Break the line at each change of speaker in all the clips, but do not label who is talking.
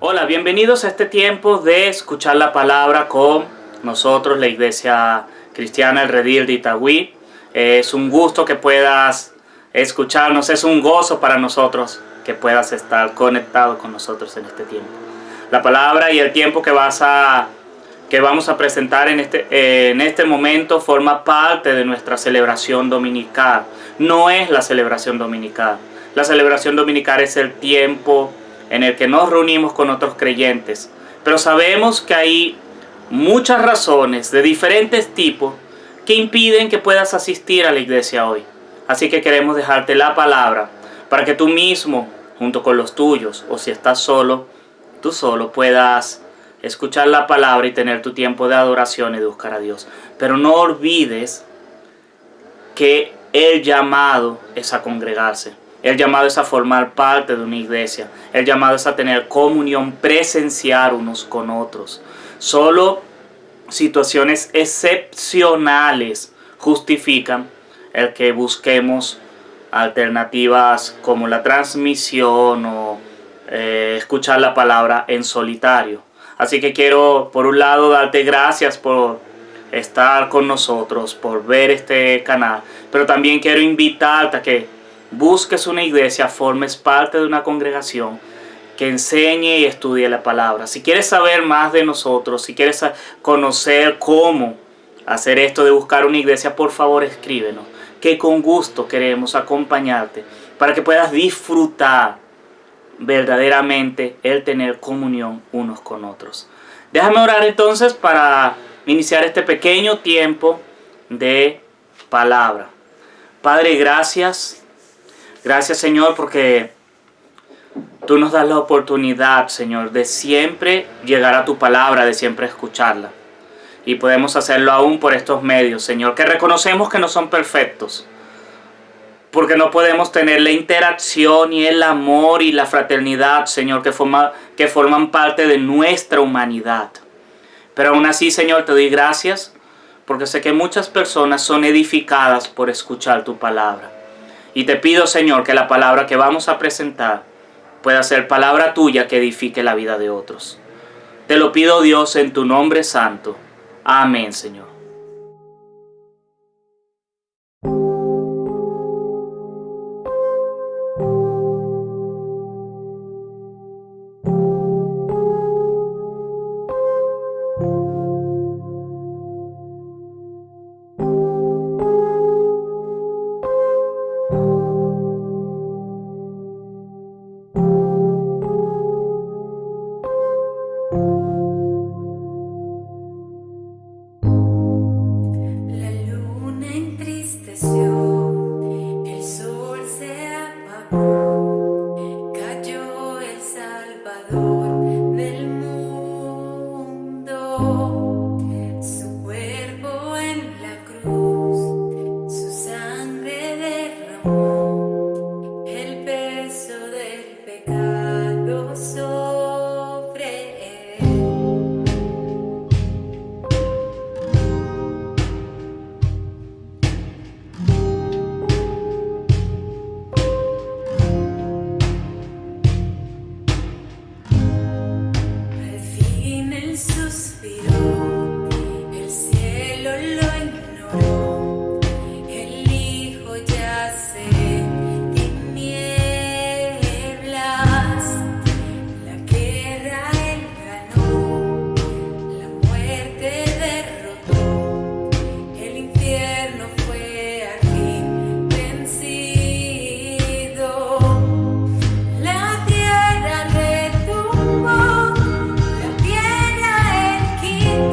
Hola, bienvenidos a este tiempo de escuchar la palabra con nosotros, la Iglesia Cristiana El Redil de Itagüí. Es un gusto que puedas escucharnos, es un gozo para nosotros que puedas estar conectado con nosotros en este tiempo. La palabra y el tiempo que vamos a presentar en este momento forma parte de nuestra celebración dominical. No es la celebración dominical. La celebración dominical es el tiempo en el que nos reunimos con otros creyentes. Pero sabemos que hay muchas razones de diferentes tipos que impiden que puedas asistir a la iglesia hoy. Así que queremos dejarte la palabra para que tú mismo, junto con los tuyos, o si estás solo, tú solo puedas escuchar la palabra y tener tu tiempo de adoración y de buscar a Dios. Pero no olvides que el llamado es a congregarse. El llamado es a formar parte de una iglesia. El llamado es a tener comunión presencial unos con otros. Solo situaciones excepcionales justifican el que busquemos alternativas como la transmisión o escuchar la palabra en solitario. Así que quiero, por un lado, darte gracias por estar con nosotros, por ver este canal. Pero también quiero invitarte a que busques una iglesia, formes parte de una congregación que enseñe y estudie la palabra. Si quieres saber más de nosotros, si quieres conocer cómo hacer esto de buscar una iglesia, por favor escríbenos, que con gusto queremos acompañarte para que puedas disfrutar verdaderamente el tener comunión unos con otros. Déjame orar entonces para iniciar este pequeño tiempo de palabra. Padre, gracias. Gracias, Señor, porque tú nos das la oportunidad, Señor, de siempre llegar a tu palabra, de siempre escucharla. Y podemos hacerlo aún por estos medios, Señor, que reconocemos que no son perfectos, porque no podemos tener la interacción y el amor y la fraternidad, Señor, que forman parte de nuestra humanidad. Pero aún así, Señor, te doy gracias, porque sé que muchas personas son edificadas por escuchar tu palabra. Y te pido, Señor, que la palabra que vamos a presentar pueda ser palabra tuya que edifique la vida de otros. Te lo pido, Dios, en tu nombre santo. Amén, Señor.
La tierra retumbó, la piedra el quinto.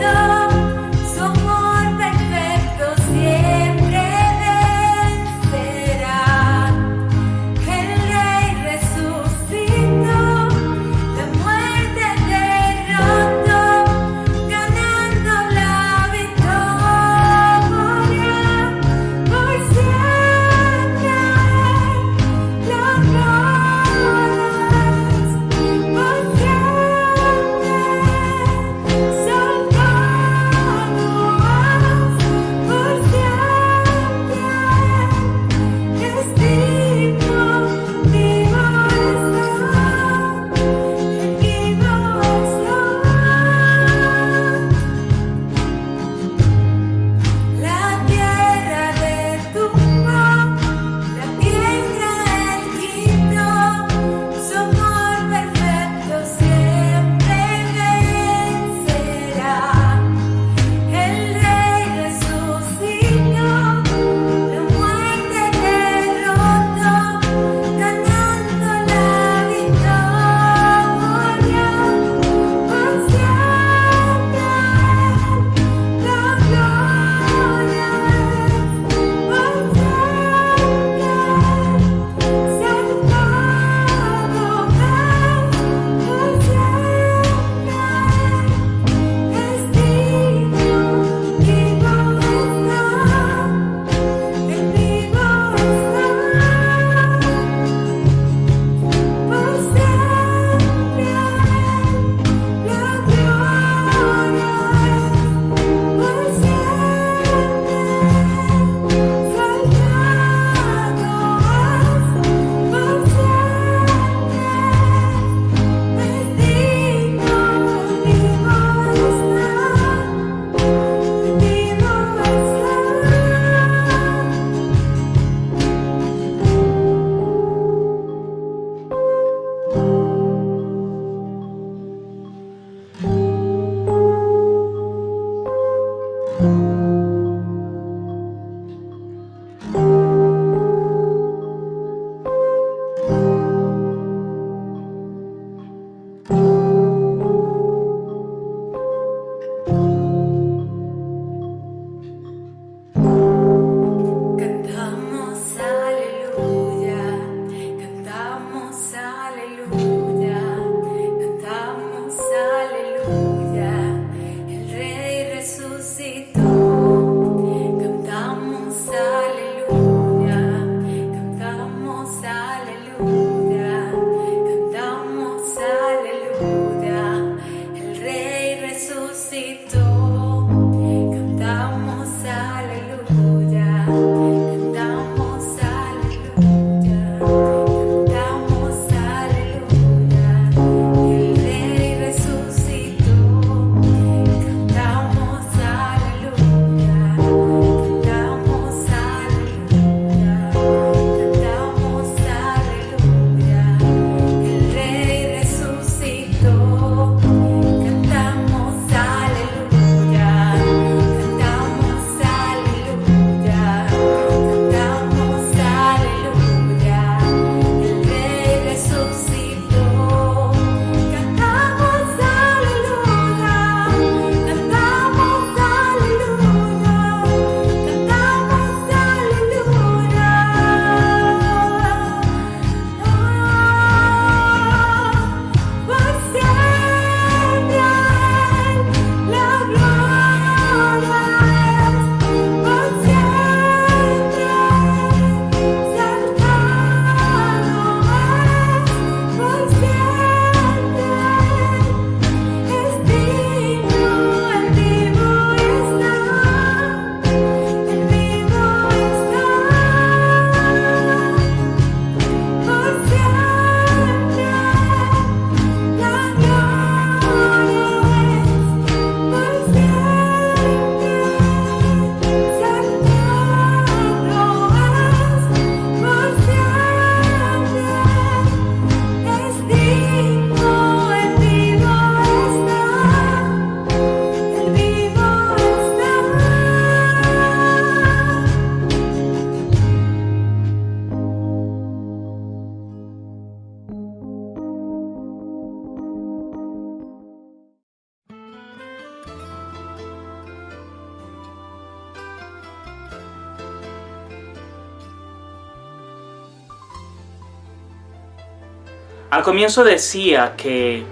Al comienzo decía que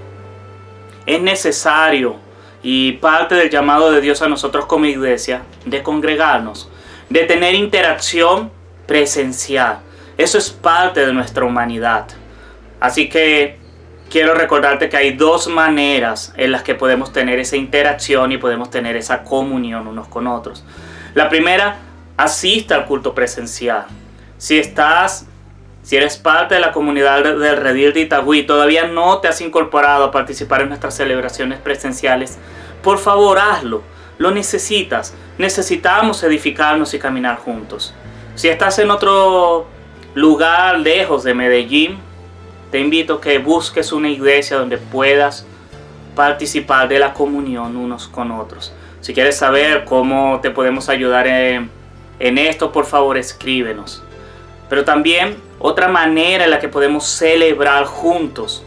es necesario y parte del llamado de Dios a nosotros como iglesia de congregarnos, de tener interacción presencial. Eso es parte de nuestra humanidad. Así que quiero recordarte que hay dos maneras en las que podemos tener esa interacción y podemos tener esa comunión unos con otros. La primera, asista al culto presencial. Si eres parte de la comunidad del Redil de Itagüí y todavía no te has incorporado a participar en nuestras celebraciones presenciales, por favor hazlo. Lo necesitas. Necesitamos edificarnos y caminar juntos. Si estás en otro lugar lejos de Medellín, te invito a que busques una iglesia donde puedas participar de la comunión unos con otros. Si quieres saber cómo te podemos ayudar en esto, por favor escríbenos. Pero también otra manera en la que podemos celebrar juntos,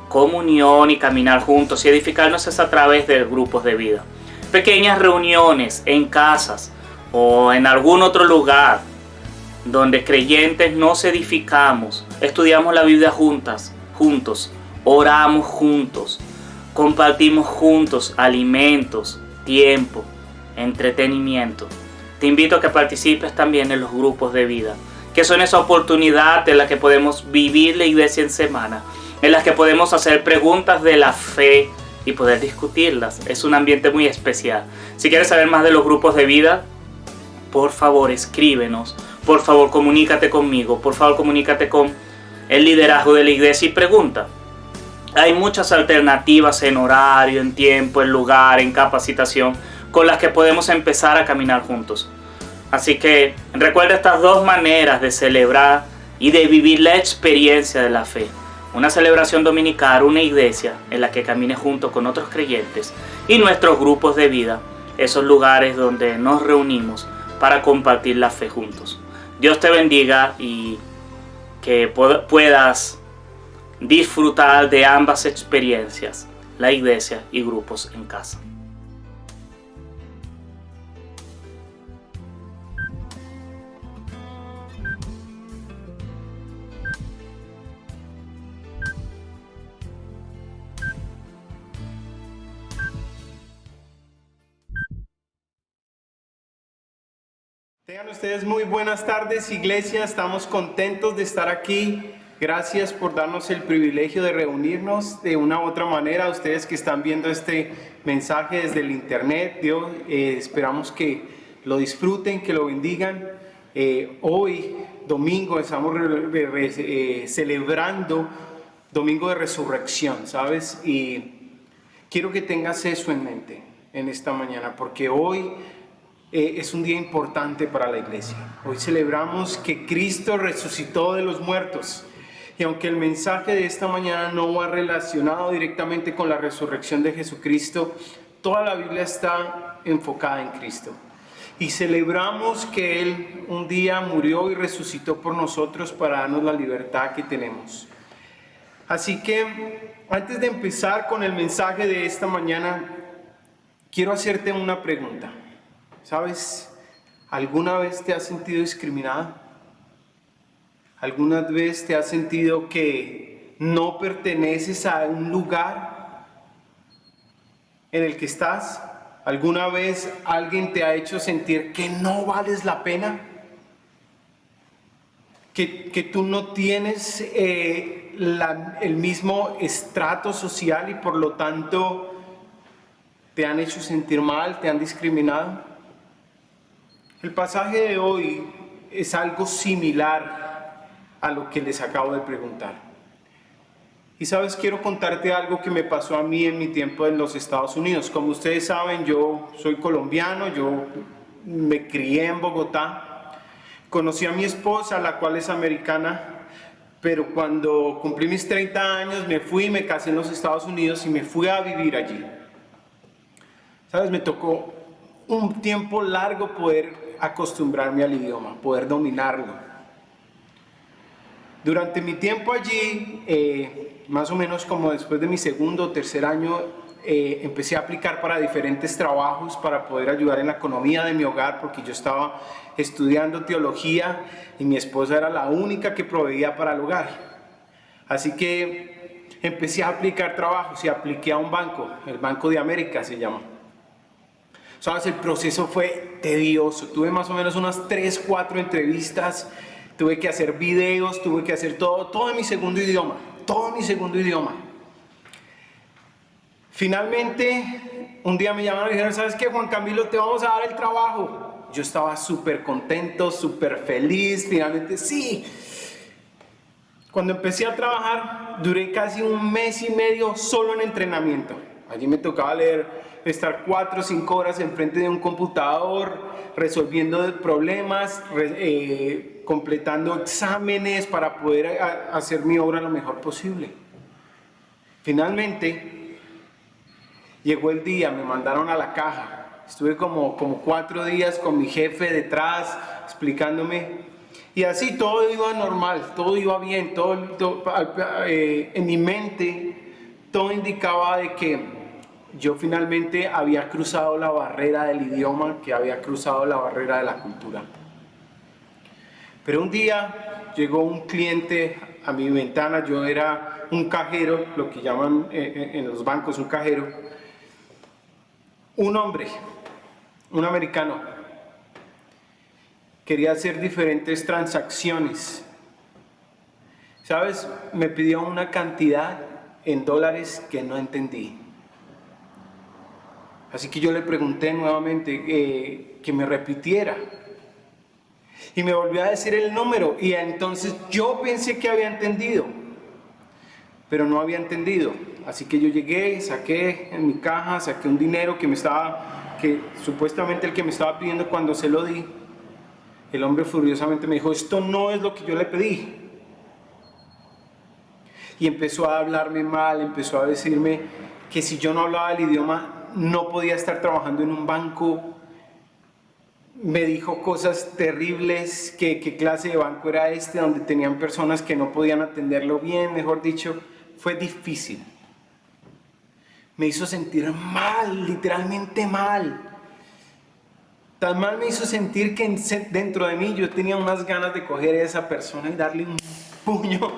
comunión y caminar juntos y edificarnos es a través de grupos de vida. Pequeñas reuniones en casas o en algún otro lugar donde creyentes nos edificamos, estudiamos la Biblia juntos, oramos juntos, compartimos juntos alimentos, tiempo, entretenimiento. Te invito a que participes también en los grupos de vida, que son esa oportunidad en la que podemos vivir la iglesia en semana, en las que podemos hacer preguntas de la fe y poder discutirlas. Es un ambiente muy especial. Si quieres saber más de los grupos de vida, por favor escríbenos, por favor comunícate conmigo, por favor comunícate con el liderazgo de la iglesia y pregunta. Hay muchas alternativas en horario, en tiempo, en lugar, en capacitación, con las que podemos empezar a caminar juntos. Así que recuerda estas dos maneras de celebrar y de vivir la experiencia de la fe. Una celebración dominical, una iglesia en la que camine junto con otros creyentes, y nuestros grupos de vida, esos lugares donde nos reunimos para compartir la fe juntos. Dios te bendiga y que puedas disfrutar de ambas experiencias, la iglesia y grupos en casa.
Tengan ustedes muy buenas tardes, iglesia. Estamos contentos de estar aquí. Gracias por darnos el privilegio de reunirnos de una u otra manera. Ustedes que están viendo este mensaje desde el internet, esperamos que lo disfruten, que lo bendigan. Hoy, domingo, estamos celebrando Domingo de Resurrección, ¿sabes? Y quiero que tengas eso en mente en esta mañana, porque hoy es un día importante para la iglesia. Hoy celebramos que Cristo resucitó de los muertos. Y aunque el mensaje de esta mañana no va relacionado directamente con la resurrección de Jesucristo, toda la Biblia está enfocada en Cristo. Y celebramos que Él un día murió y resucitó por nosotros para darnos la libertad que tenemos. Así que antes de empezar con el mensaje de esta mañana, quiero hacerte una pregunta. ¿Sabes? ¿Alguna vez te has sentido discriminada? ¿Alguna vez te has sentido que no perteneces a un lugar en el que estás? ¿Alguna vez alguien te ha hecho sentir que no vales la pena? Que tú no tienes el mismo estrato social y por lo tanto te han hecho sentir mal, te han discriminado. El pasaje de hoy es algo similar a lo que les acabo de preguntar. Y sabes, quiero contarte algo que me pasó a mí en mi tiempo en los Estados Unidos. Como ustedes saben, yo soy colombiano, yo me crié en Bogotá. Conocí a mi esposa, la cual es americana, pero cuando cumplí mis 30 años me casé en los Estados Unidos y me fui a vivir allí. Sabes, me tocó un tiempo largo poder acostumbrarme al idioma, poder dominarlo. Durante mi tiempo allí, más o menos como después de mi segundo o tercer año, empecé a aplicar para diferentes trabajos para poder ayudar en la economía de mi hogar, porque yo estaba estudiando teología y mi esposa era la única que proveía para el hogar. Así que empecé a aplicar trabajos y apliqué a un banco, el Banco de América se llama. Sabes, el proceso fue tedioso, tuve más o menos unas 3, 4 entrevistas, tuve que hacer videos, tuve que hacer todo en mi segundo idioma, Finalmente, un día me llamaron y dijeron, ¿sabes qué, Juan Camilo? Te vamos a dar el trabajo. Yo estaba súper contento, súper feliz, finalmente sí. Cuando empecé a trabajar, duré casi 1 mes y medio solo en entrenamiento. Allí me tocaba estar 4 o 5 horas enfrente de un computador, resolviendo problemas, completando exámenes para poder hacer mi obra lo mejor posible. Finalmente, llegó el día, me mandaron a la caja. Estuve como 4 días con mi jefe detrás, explicándome. Y así todo iba normal, todo iba bien, en mi mente todo indicaba de que yo finalmente había cruzado la barrera del idioma, que había cruzado la barrera de la cultura. Pero un día llegó un cliente a mi ventana, yo era un cajero, lo que llaman en los bancos un cajero, un hombre, un americano, quería hacer diferentes transacciones. ¿Sabes? Me pidió una cantidad en dólares que no entendí. Así que yo le pregunté nuevamente que me repitiera. Y me volvió a decir el número. Y entonces yo pensé que había entendido, pero no había entendido. Así que yo llegué, saqué en mi caja, saqué un dinero que supuestamente el que me estaba pidiendo. Cuando se lo di, el hombre furiosamente me dijo, esto no es lo que yo le pedí. Y empezó a hablarme mal, empezó a decirme que si yo no hablaba el idioma no podía estar trabajando en un banco. Me dijo cosas terribles, que qué clase de banco era este, donde tenían personas que no podían atenderlo bien, mejor dicho, fue difícil. Me hizo sentir mal, literalmente mal. Tan mal me hizo sentir que dentro de mí yo tenía unas ganas de coger a esa persona y darle un puño.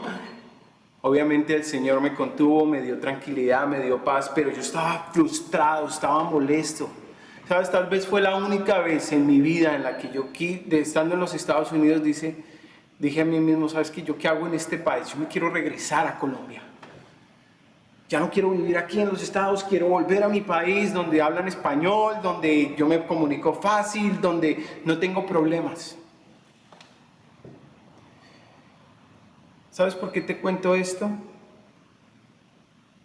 Obviamente el Señor me contuvo, me dio tranquilidad, me dio paz, pero yo estaba frustrado, estaba molesto. ¿Sabes? Tal vez fue la única vez en mi vida en la que yo, estando en los Estados Unidos, dije a mí mismo, ¿sabes qué? ¿Yo qué hago en este país? Yo me quiero regresar a Colombia. Ya no quiero vivir aquí en los Estados, quiero volver a mi país donde hablan español, donde yo me comunico fácil, donde no tengo problemas. ¿Sabes por qué te cuento esto?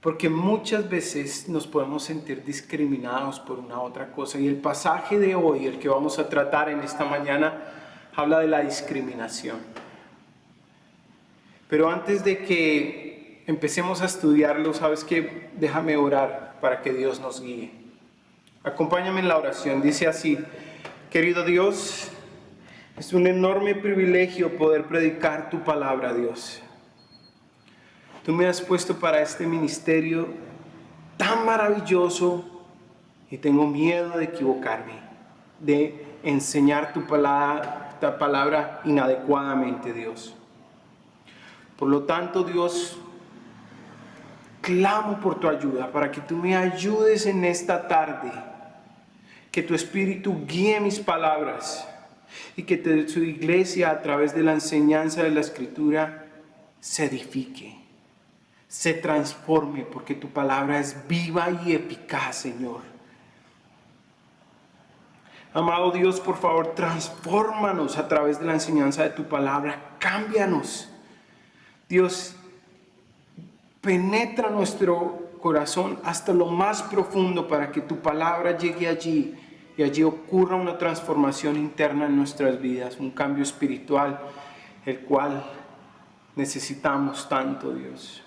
Porque muchas veces nos podemos sentir discriminados por una otra cosa. Y el pasaje de hoy, el que vamos a tratar en esta mañana, habla de la discriminación. Pero antes de que empecemos a estudiarlo, ¿sabes qué? Déjame orar para que Dios nos guíe. Acompáñame en la oración. Dice así: querido Dios, es un enorme privilegio poder predicar tu palabra, Dios. Tú me has puesto para este ministerio tan maravilloso y tengo miedo de equivocarme, de enseñar tu palabra inadecuadamente, Dios. Por lo tanto, Dios, clamo por tu ayuda para que tú me ayudes en esta tarde, que tu Espíritu guíe mis palabras y que tu iglesia, a través de la enseñanza de la Escritura, se edifique, se transforme, porque tu palabra es viva y eficaz, Señor. Amado Dios, por favor, transfórmanos a través de la enseñanza de tu palabra, cámbianos. Dios, penetra nuestro corazón hasta lo más profundo para que tu palabra llegue allí y allí ocurra una transformación interna en nuestras vidas, un cambio espiritual, el cual necesitamos tanto, Dios.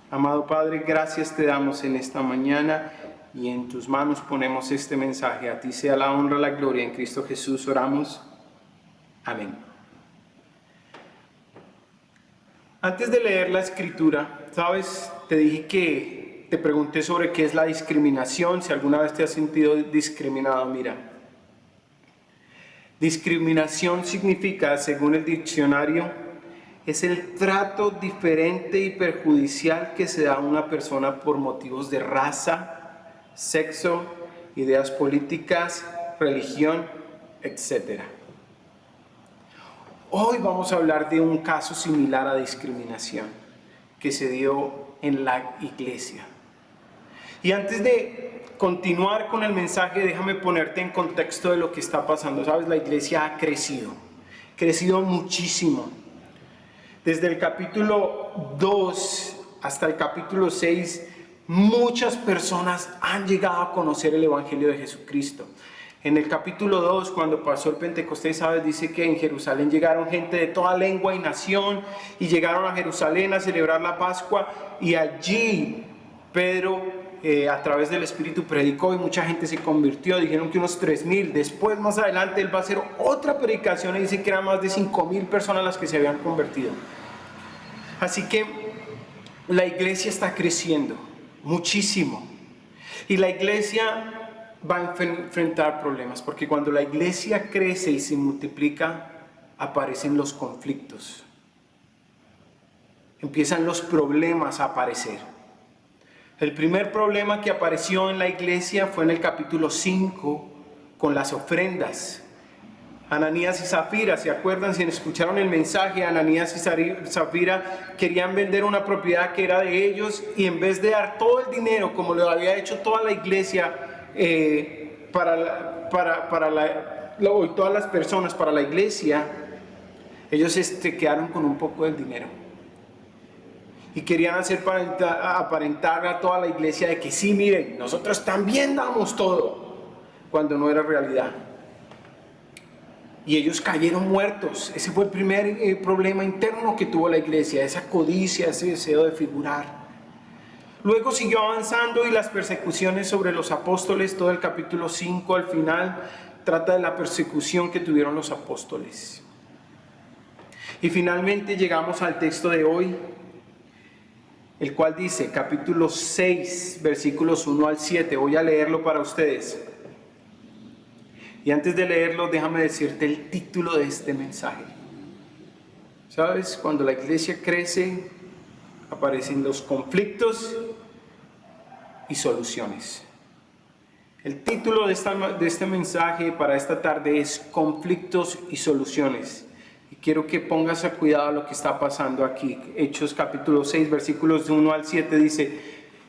Amado Padre, gracias te damos en esta mañana y en tus manos ponemos este mensaje. A ti sea la honra, la gloria. En Cristo Jesús oramos. Amén. Antes de leer la Escritura, ¿sabes? Te pregunté sobre qué es la discriminación, si alguna vez te has sentido discriminado. Mira, discriminación significa, según el diccionario, es el trato diferente y perjudicial que se da a una persona por motivos de raza, sexo, ideas políticas, religión, etc. Hoy vamos a hablar de un caso similar a discriminación que se dio en la iglesia. Y antes de continuar con el mensaje, déjame ponerte en contexto de lo que está pasando. Sabes, la iglesia ha crecido muchísimo. Desde el capítulo 2 hasta el capítulo 6, muchas personas han llegado a conocer el Evangelio de Jesucristo. En el capítulo 2, cuando pasó el Pentecostés, ¿sabes? Dice que en Jerusalén llegaron gente de toda lengua y nación, y llegaron a Jerusalén a celebrar la Pascua, y allí Pedro, a través del Espíritu, predicó y mucha gente se convirtió. Dijeron que unos 3,000. Después, más adelante, él va a hacer otra predicación y dice que eran más de 5,000 personas las que se habían convertido. Así que la iglesia está creciendo muchísimo, y la iglesia va a enfrentar problemas, porque cuando la iglesia crece y se multiplica, aparecen los conflictos, empiezan los problemas a aparecer. El primer problema que apareció en la iglesia fue en el capítulo 5 con las ofrendas. Ananías y Zafira, ¿se acuerdan? Si escucharon el mensaje, Ananías y Zafira querían vender una propiedad que era de ellos, y en vez de dar todo el dinero como lo había hecho toda la iglesia todas las personas para la iglesia, ellos quedaron con un poco del dinero y querían hacer aparentar a toda la iglesia de que sí, miren, nosotros también damos todo, cuando no era realidad. Y ellos cayeron muertos. Ese fue el primer problema interno que tuvo la iglesia, esa codicia, ese deseo de figurar. Luego siguió avanzando, y las persecuciones sobre los apóstoles. Todo el capítulo 5 al final trata de la persecución que tuvieron los apóstoles. Y finalmente llegamos al texto de hoy, el cual dice, capítulo 6, versículos 1 al 7. Voy a leerlo para ustedes. Y antes de leerlo, déjame decirte el título de este mensaje. ¿Sabes? Cuando la iglesia crece, aparecen los conflictos y soluciones. El título de este mensaje para esta tarde es Conflictos y Soluciones. Y quiero que pongas a cuidado lo que está pasando aquí. Hechos capítulo 6, versículos de 1 al 7 dice: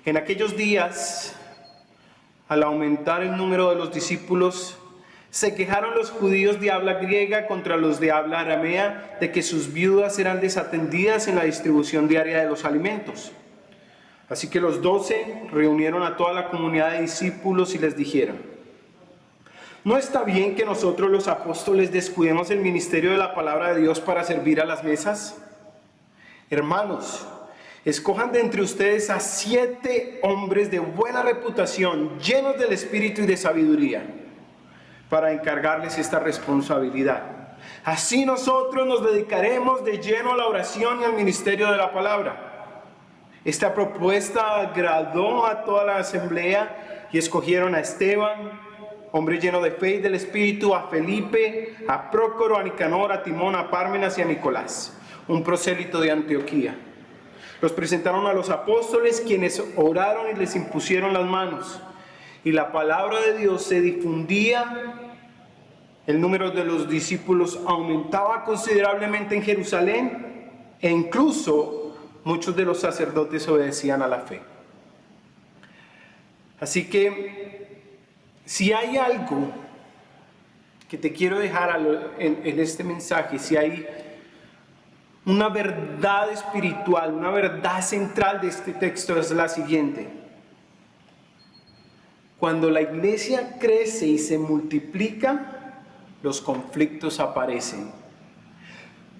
en aquellos días, al aumentar el número de los discípulos, se quejaron los judíos de habla griega contra los de habla aramea de que sus viudas eran desatendidas en la distribución diaria de los alimentos. Así que los 12 reunieron a toda la comunidad de discípulos y les dijeron: ¿no está bien que nosotros los apóstoles descuidemos el ministerio de la palabra de Dios para servir a las mesas? Hermanos, escojan de entre ustedes a 7 hombres de buena reputación, llenos del espíritu y de sabiduría, para encargarles esta responsabilidad. Así nosotros nos dedicaremos de lleno a la oración y al ministerio de la palabra. Esta propuesta agradó a toda la asamblea, y escogieron a Esteban, hombre lleno de fe y del Espíritu, a Felipe, a Prócoro, a Nicanor, a Timón, a Pármenas y a Nicolás, un prosélito de Antioquía. Los presentaron a los apóstoles, quienes oraron y les impusieron las manos. Y la palabra de Dios se difundía, el número de los discípulos aumentaba considerablemente en Jerusalén, e incluso muchos de los sacerdotes obedecían a la fe. Así que, si hay algo que te quiero dejar en este mensaje, si hay una verdad espiritual, una verdad central de este texto, es la siguiente: cuando la iglesia crece y se multiplica, los conflictos aparecen.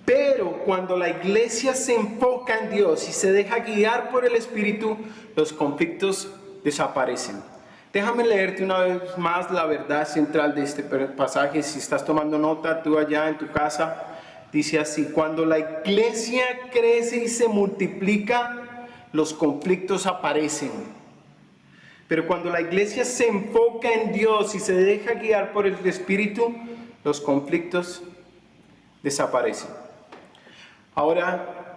Pero cuando la iglesia se enfoca en Dios y se deja guiar por el Espíritu, los conflictos desaparecen. Déjame leerte una vez más la verdad central de este pasaje. Si estás tomando nota, tú allá en tu casa, dice así: cuando la iglesia crece y se multiplica, los conflictos aparecen. Pero cuando la iglesia se enfoca en Dios y se deja guiar por el Espíritu, los conflictos desaparecen. Ahora,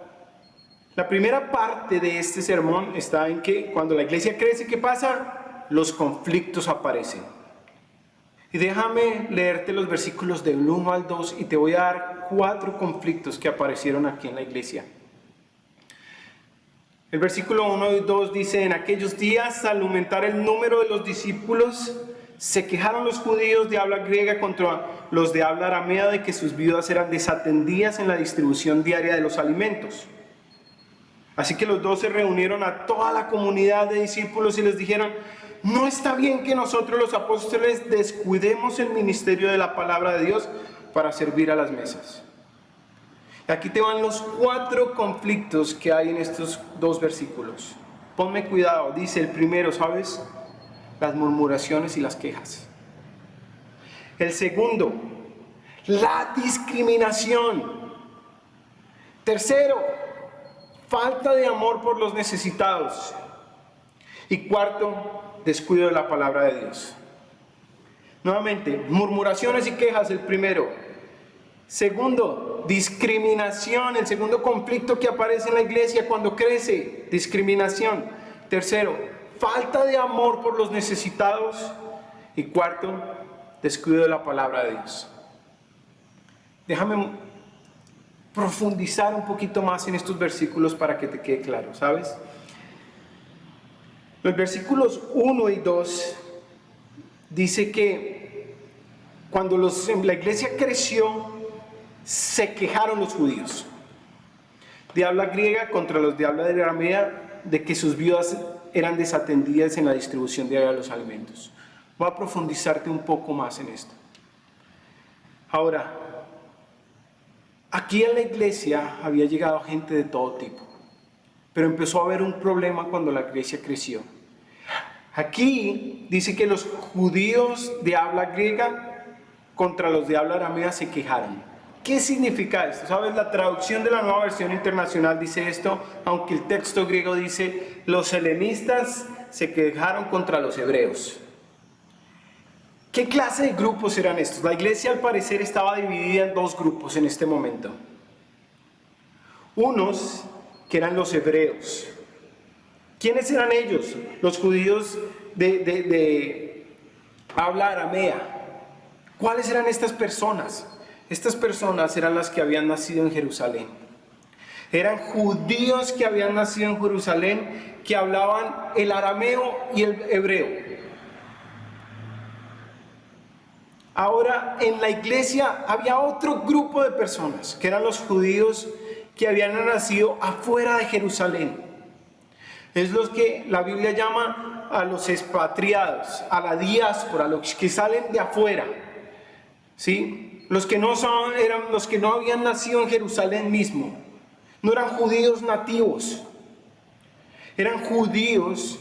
la primera parte de este sermón está en que cuando la iglesia crece, ¿qué pasa? Los conflictos aparecen. Y déjame leerte los versículos del 1 al 2 y te voy a dar 4 conflictos que aparecieron aquí en la iglesia. El versículo 1 y 2 dice: en aquellos días, al aumentar el número de los discípulos, se quejaron los judíos de habla griega contra los de habla aramea de que sus viudas eran desatendidas en la distribución diaria de los alimentos. Así que los 12 reunieron a toda la comunidad de discípulos y les dijeron: no está bien que nosotros los apóstoles descuidemos el ministerio de la palabra de Dios para servir a las mesas. Aquí te van los 4 conflictos que hay en estos 2 versículos. Ponme cuidado, dice el primero, ¿sabes? Las murmuraciones y las quejas. El segundo, la discriminación. Tercero, falta de amor por los necesitados. Y cuarto, descuido de la palabra de Dios. Nuevamente, murmuraciones y quejas, el primero. Segundo, discriminación, el segundo conflicto que aparece en la iglesia cuando crece, discriminación. Tercero, falta de amor por los necesitados. Y cuarto, descuido de la palabra de Dios. Déjame profundizar un poquito más en estos versículos para que te quede claro, ¿sabes? Los versículos 1 y 2 dice que cuando la iglesia creció, se quejaron los judíos de habla griega contra los de habla de aramea de que sus viudas eran desatendidas en la distribución diaria de los alimentos. Voy a profundizarte un poco más en esto. Ahora, aquí en la iglesia había llegado gente de todo tipo, pero empezó a haber un problema cuando la iglesia creció. Aquí dice que los judíos de habla griega contra los de habla aramea se quejaron. ¿Qué significa esto? ¿Sabes? La traducción de la Nueva Versión Internacional dice esto, aunque el texto griego dice: los helenistas se quejaron contra los hebreos. ¿Qué clase de grupos eran estos? La iglesia al parecer estaba dividida en 2 grupos en este momento. Unos que eran los hebreos. ¿Quiénes eran ellos? Los judíos de habla aramea. ¿Cuáles eran estas personas? Estas personas eran las que habían nacido en Jerusalén. Eran judíos que habían nacido en Jerusalén, que hablaban el arameo y el hebreo. Ahora, en la iglesia había otro grupo de personas, que eran los judíos que habían nacido afuera de Jerusalén. Es los que la Biblia llama a los expatriados, a la diáspora, los que salen de afuera, ¿sí? Los que no eran los que no habían nacido en Jerusalén mismo. No eran judíos nativos. Eran judíos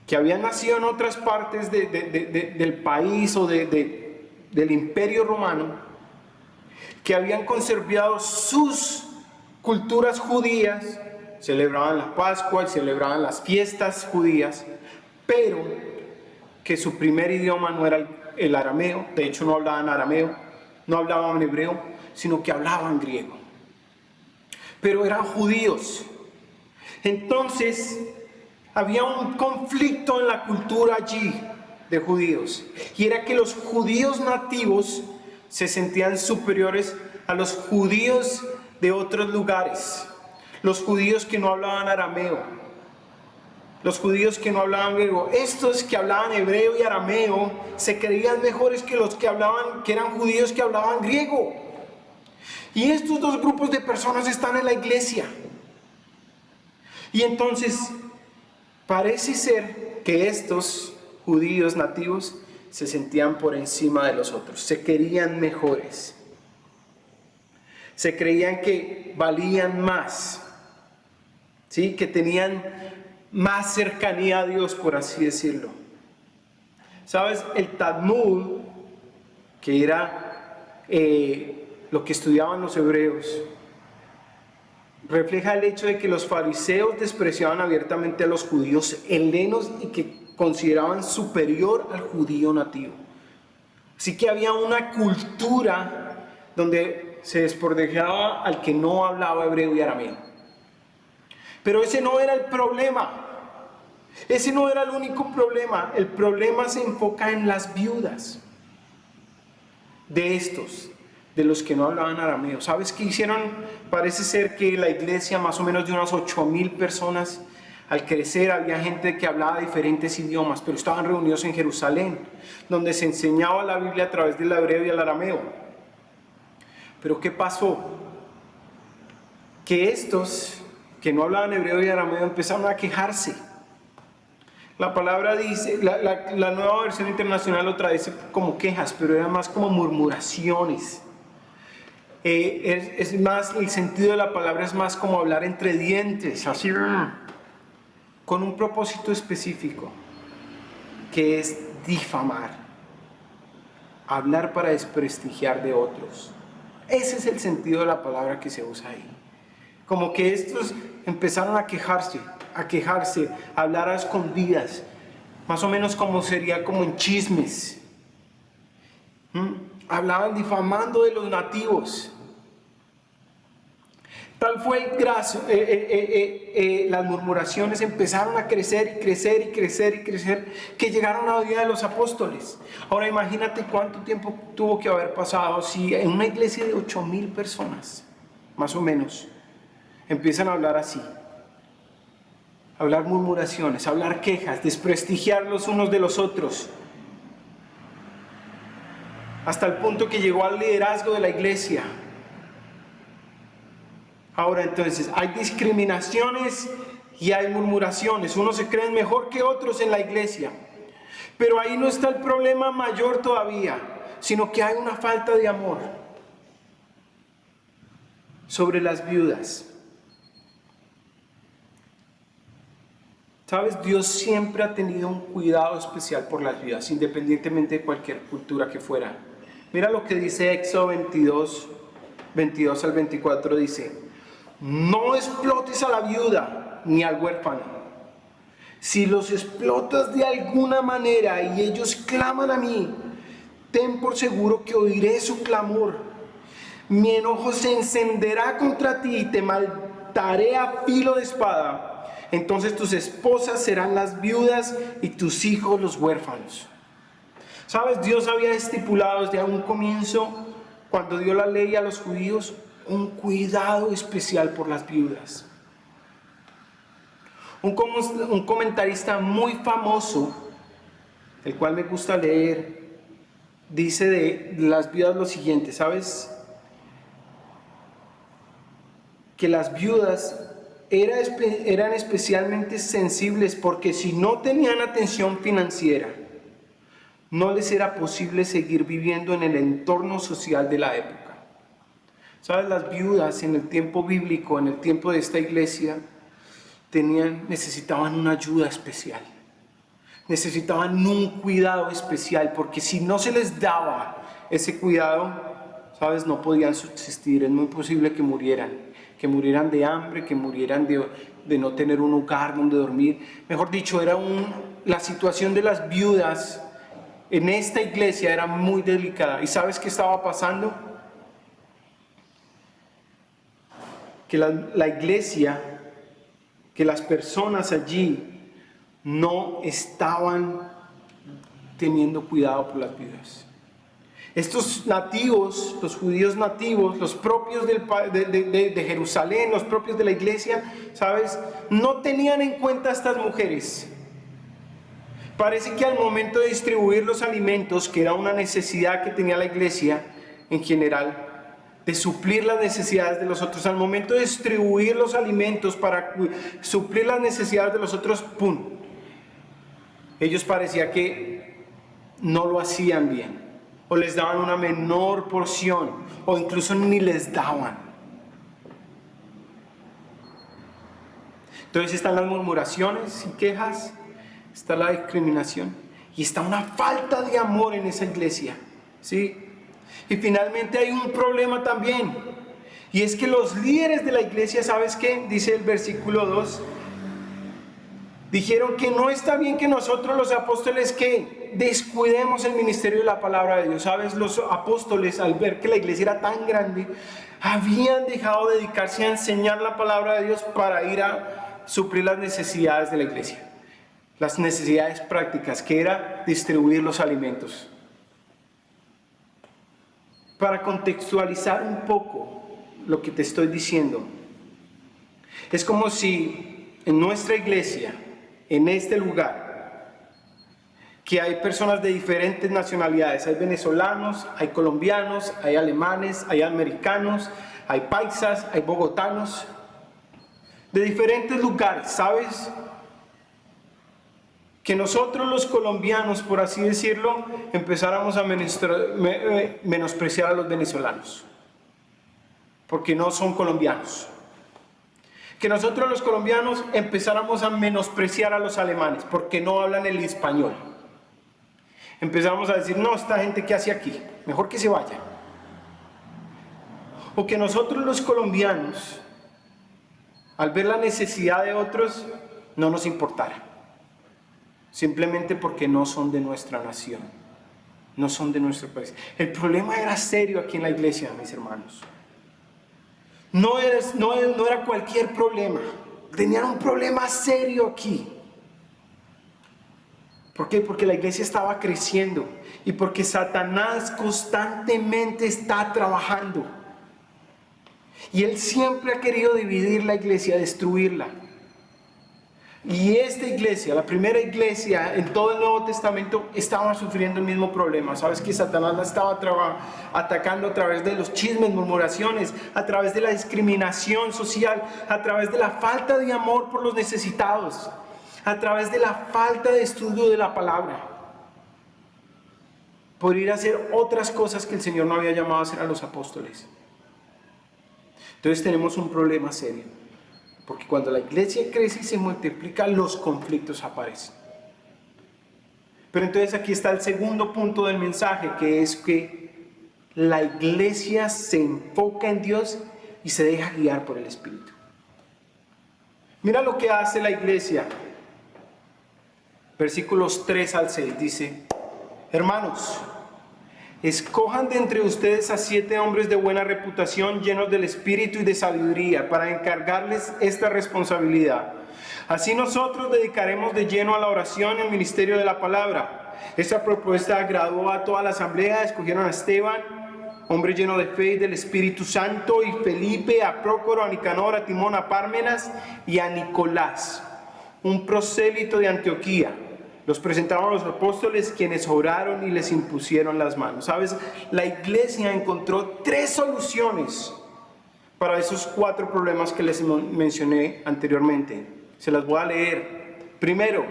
que habían nacido en otras partes del país o del imperio romano, que habían conservado sus culturas judías, celebraban la Pascua y celebraban las fiestas judías, pero que su primer idioma no era el arameo. De hecho no hablaban arameo, no hablaban hebreo, sino que hablaban griego. Pero eran judíos. Entonces había un conflicto en la cultura allí de judíos, y era que los judíos nativos se sentían superiores a los judíos de otros lugares, los judíos que no hablaban arameo, los judíos que no hablaban griego. Estos que hablaban hebreo y arameo se creían mejores que los que eran judíos que hablaban griego. Y estos 2 grupos de personas están en la iglesia. Y entonces parece ser que estos judíos nativos se sentían por encima de los otros, se creían mejores, se creían que valían más, ¿sí? Que tenían más cercanía a Dios, por así decirlo. ¿Sabes? El Talmud, que era lo que estudiaban los hebreos, refleja el hecho de que los fariseos despreciaban abiertamente a los judíos helenos y que consideraban superior al judío nativo. Así que había una cultura donde se despordejaba al que no hablaba hebreo y arameo. Pero ese no era el problema. Ese no era el único problema. El problema se enfoca en las viudas de estos, de los que no hablaban arameo. ¿Sabes qué hicieron? Parece ser que la iglesia, más o menos de unas 8,000 personas, al crecer había gente que hablaba diferentes idiomas, pero estaban reunidos en Jerusalén, donde se enseñaba la Biblia a través del hebreo y el arameo. Pero ¿qué pasó? Que estos que no hablaban hebreo y arameo empezaron a quejarse. La palabra dice, la nueva versión internacional lo traduce como quejas, pero era más como murmuraciones. Es más, el sentido de la palabra es más como hablar entre dientes, así, con un propósito específico, que es difamar, hablar para desprestigiar de otros. Ese es el sentido de la palabra que se usa ahí. Como que estos empezaron a quejarse, a hablar a escondidas, más o menos como sería como en chismes. Hablaban difamando de los nativos. Tal fue el graso, las murmuraciones empezaron a crecer, que llegaron a la vida de los apóstoles. Ahora imagínate cuánto tiempo tuvo que haber pasado si en una iglesia de 8,000 personas, más o menos, empiezan a hablar así. Hablar murmuraciones, hablar quejas, desprestigiar los unos de los otros. Hasta el punto que llegó al liderazgo de la iglesia. Ahora entonces, hay discriminaciones y hay murmuraciones. Unos se creen mejor que otros en la iglesia. Pero ahí no está el problema mayor todavía, sino que hay una falta de amor sobre las viudas. ¿Sabes? Dios siempre ha tenido un cuidado especial por las viudas, independientemente de cualquier cultura que fuera. Mira lo que dice Éxodo 22 al 24, dice: no explotes a la viuda ni al huérfano. Si los explotas de alguna manera y ellos claman a mí, ten por seguro que oiré su clamor. Mi enojo se encenderá contra ti y te mataré a filo de espada. Entonces tus esposas serán las viudas y tus hijos los huérfanos. ¿Sabes? Dios había estipulado desde un comienzo, cuando dio la ley a los judíos, un cuidado especial por las viudas. Un comentarista muy famoso, el cual me gusta leer, dice de las viudas lo siguiente: ¿sabes? Que las viudas eran especialmente sensibles porque si no tenían atención financiera, no les era posible seguir viviendo en el entorno social de la época. ¿Sabes? Las viudas en el tiempo bíblico, en el tiempo de esta iglesia, necesitaban una ayuda especial. Necesitaban un cuidado especial, porque si no se les daba ese cuidado, ¿sabes? No podían subsistir. Es muy posible que murieran de hambre, que murieran de no tener un hogar donde dormir. Mejor dicho, la situación de las viudas en esta iglesia era muy delicada. ¿Y sabes qué estaba pasando? Que la iglesia, que las personas allí no estaban teniendo cuidado por las viudas. Estos nativos, los judíos nativos, los propios de Jerusalén, los propios de la iglesia, ¿sabes? No tenían en cuenta a estas mujeres. Parece que al momento de distribuir los alimentos, que era una necesidad que tenía la iglesia en general, de suplir las necesidades de los otros, al momento de distribuir los alimentos para suplir las necesidades de los otros, ¡pum!, ellos parecía que no lo hacían bien, o les daban una menor porción, o incluso ni les daban. Entonces están las murmuraciones y quejas, está la discriminación y está una falta de amor en esa iglesia, ¿sí? Y finalmente hay un problema también, y es que los líderes de la iglesia, ¿sabes qué? Dice el versículo 2, Dijeron que no está bien que nosotros los apóstoles que descuidemos el ministerio de la palabra de Dios. ¿Sabes? Los apóstoles, al ver que la iglesia era tan grande, habían dejado de dedicarse a enseñar la palabra de Dios para ir a suplir las necesidades de la iglesia. Las necesidades prácticas, que era distribuir los alimentos. Para contextualizar un poco lo que te estoy diciendo, es como si en nuestra iglesia, en este lugar, que hay personas de diferentes nacionalidades, hay venezolanos, hay colombianos, hay alemanes, hay americanos, hay paisas, hay bogotanos, de diferentes lugares, ¿sabes? Que nosotros los colombianos, por así decirlo, empezáramos a menospreciar a los venezolanos, porque no son colombianos. Que nosotros los colombianos empezáramos a menospreciar a los alemanes, porque no hablan el español. Empezamos a decir, no, esta gente que hace aquí, mejor que se vaya. O que nosotros los colombianos, al ver la necesidad de otros, no nos importara. Simplemente porque no son de nuestra nación, no son de nuestro país. El problema era serio aquí en la iglesia, mis hermanos. No era cualquier problema. Tenían un problema serio aquí. ¿Por qué? Porque la iglesia estaba creciendo y porque Satanás constantemente está trabajando. Y él siempre ha querido dividir la iglesia, destruirla. Y esta iglesia, la primera iglesia en todo el Nuevo Testamento, estaba sufriendo el mismo problema. Sabes que Satanás la estaba atacando a través de los chismes, murmuraciones, a través de la discriminación social, a través de la falta de amor por los necesitados, a través de la falta de estudio de la palabra, por ir a hacer otras cosas que el Señor no había llamado a hacer a los apóstoles. Entonces tenemos un problema serio. Porque cuando la iglesia crece y se multiplica, los conflictos aparecen. Pero entonces aquí está el segundo punto del mensaje, que es que la iglesia se enfoca en Dios y se deja guiar por el Espíritu. Mira lo que hace la iglesia. Versículos 3 al 6 dice: hermanos, escojan de entre ustedes a 7 hombres de buena reputación, llenos del espíritu y de sabiduría, para encargarles esta responsabilidad. Así nosotros dedicaremos de lleno a la oración y al ministerio de la palabra. Esta propuesta agradó a toda la asamblea. Escogieron a Esteban, hombre lleno de fe y del Espíritu Santo, y Felipe, a Prócoro, a Nicanor, a Timón, a Pármenas y a Nicolás, un prosélito de Antioquía. Los presentaron a los apóstoles, quienes oraron y les impusieron las manos. ¿Sabes? La iglesia encontró 3 soluciones para esos 4 problemas que les mencioné anteriormente. Se las voy a leer. Primero,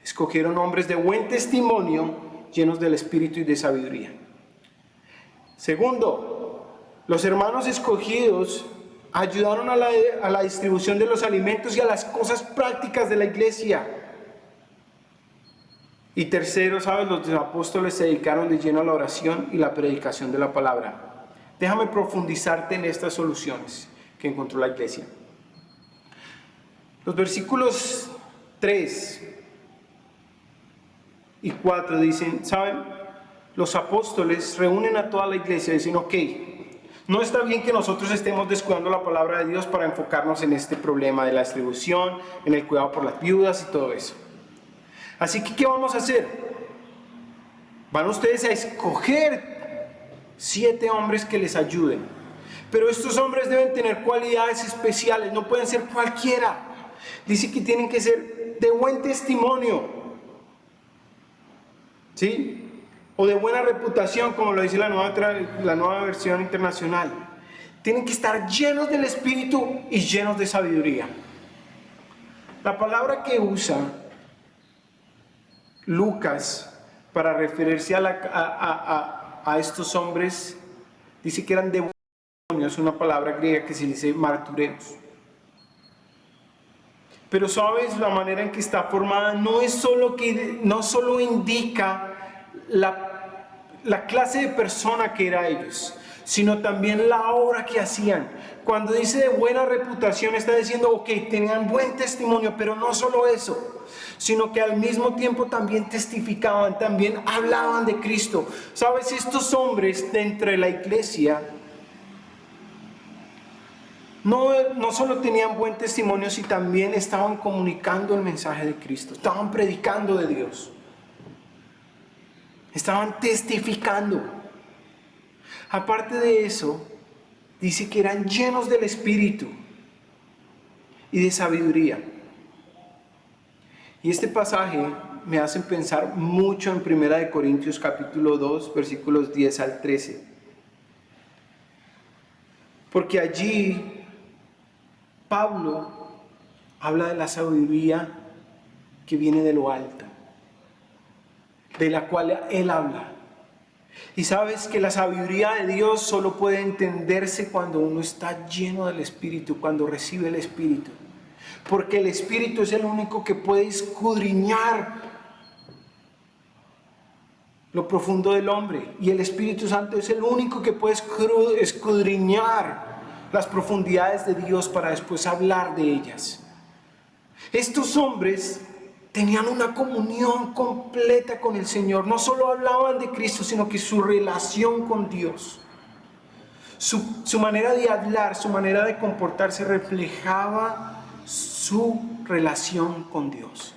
escogieron hombres de buen testimonio, llenos del espíritu y de sabiduría. Segundo, los hermanos escogidos ayudaron a la distribución de los alimentos y a las cosas prácticas de la iglesia. Y tercero, ¿sabes? Los apóstoles se dedicaron de lleno a la oración y la predicación de la palabra. Déjame profundizarte en estas soluciones que encontró la iglesia. Los versículos 3 y 4 dicen, ¿saben? Los apóstoles reúnen a toda la iglesia y dicen, ok, no está bien que nosotros estemos descuidando la palabra de Dios para enfocarnos en este problema de la distribución, en el cuidado por las viudas y todo eso. Así que, ¿qué vamos a hacer? Van ustedes a escoger 7 hombres que les ayuden. Pero estos hombres deben tener cualidades especiales, no pueden ser cualquiera. Dice que tienen que ser de buen testimonio, ¿sí? O de buena reputación, como lo dice la nueva versión internacional. Tienen que estar llenos del Espíritu y llenos de sabiduría. La palabra que usa Lucas para referirse a estos hombres, dice que eran de buen testimonio. Es una palabra griega que se dice martureos. Pero sabes, la manera en que está formada no solo indica la clase de persona que eran ellos. sino también la obra que hacían. Cuando dice de buena reputación, está diciendo, ok, tenían buen testimonio, pero no solo eso, sino que al mismo tiempo también testificaban, también hablaban de Cristo. ¿Sabes? Estos hombres dentro de la iglesia no solo tenían buen testimonio, sino también estaban comunicando el mensaje de Cristo, estaban predicando de Dios, estaban testificando. Aparte de eso, dice que eran llenos del Espíritu y de sabiduría. Y este pasaje me hace pensar mucho en 1 Corintios capítulo 2, versículos 10 al 13. Porque allí Pablo habla de la sabiduría que viene de lo alto, de la cual él habla. Y sabes que la sabiduría de Dios solo puede entenderse cuando uno está lleno del Espíritu, cuando recibe el Espíritu. Porque el Espíritu es el único que puede escudriñar lo profundo del hombre. Y el Espíritu Santo es el único que puede escudriñar las profundidades de Dios para después hablar de ellas. Estos hombres tenían una comunión completa con el Señor. No solo hablaban de Cristo, sino que su relación con Dios, su manera de hablar, su manera de comportarse reflejaba su relación con Dios.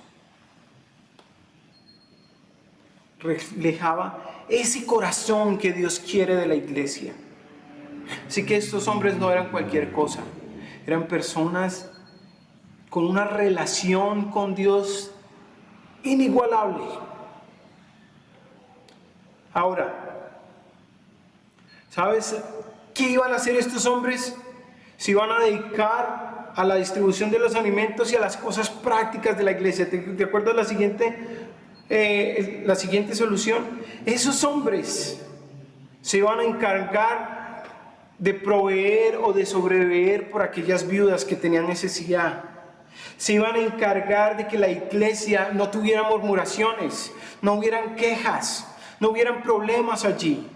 Reflejaba ese corazón que Dios quiere de la iglesia. Así que estos hombres no eran cualquier cosa. Eran personas con una relación con Dios inigualable. Ahora, ¿sabes qué iban a hacer estos hombres? Se iban a dedicar a la distribución de los alimentos y a las cosas prácticas de la iglesia. ¿Te acuerdas la siguiente solución? Esos hombres se iban a encargar de proveer o de sobreveer por aquellas viudas que tenían necesidad. Se iban a encargar de que la iglesia no tuviera murmuraciones, no hubieran quejas, no hubieran problemas allí.